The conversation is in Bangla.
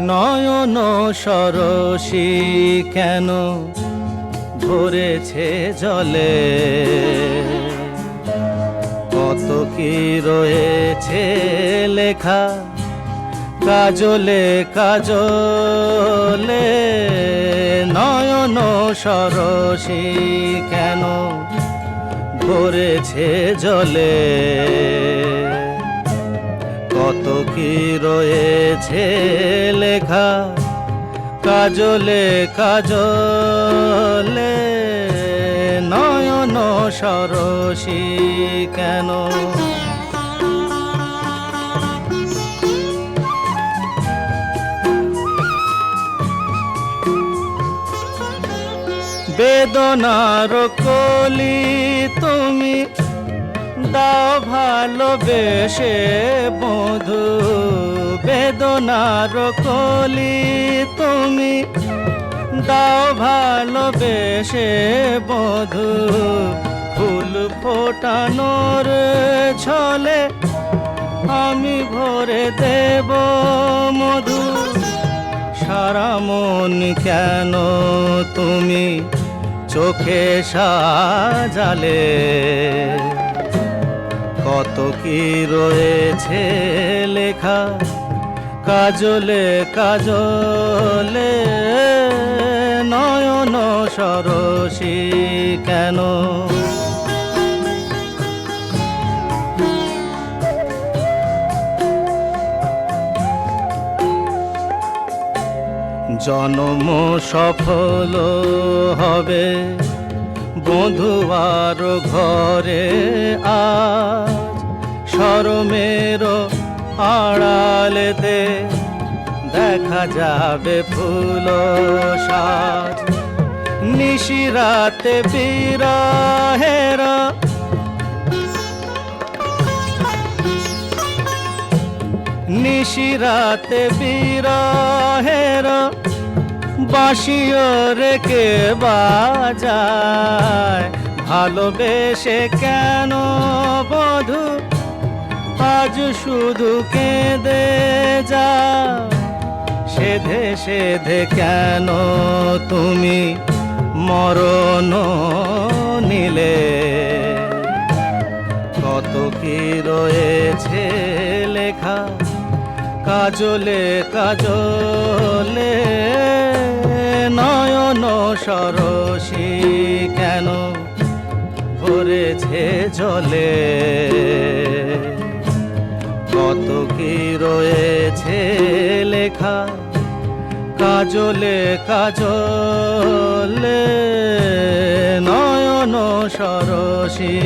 নয়ন সরসী কেন ভরেছে জলে, কত কি রয়েছে লেখা কাজলে কাজলে। নয়ন সরসী কেন ভরেছে জলে, কত কি রয়েছে লেখা কাজলে কাজলে। নয়ন সরসী কেন। বেদনার কলি তুমি দাও ভালোবেসে বধূ, বেদনার কলি তুমি দাও ভালোবেসে বধূ। ফুল ফোটানোর ছলে আমি ভরে দেব মধু। সারা মন কেন তুমি চোখে সাজালে, কত কি রয়েছে লেখা কাজলে কাজলে। নয়ন সরসী কেন। জনম সফল হবে বধূয়ার ঘরে আজ, শরমের আড়ালেতে দেখা যাবে ফুল সাজ। নিশিরাতে বিরহের নিশিরাতে বিরহের বাঁশিও রেখে বাজায়। ভালোবেসে কেন বধূ আজ শুধু কেঁদে যা, সেধে সেধে কেন তুমি মরণ নিলে। কত কি রয়েছে লেখা কাজলে কাজলে। নয়ন সরসী কেন ভরেছে জলে, কত কি রয়েছে লেখা কাজলে কাজলে। নয়ন সরসী।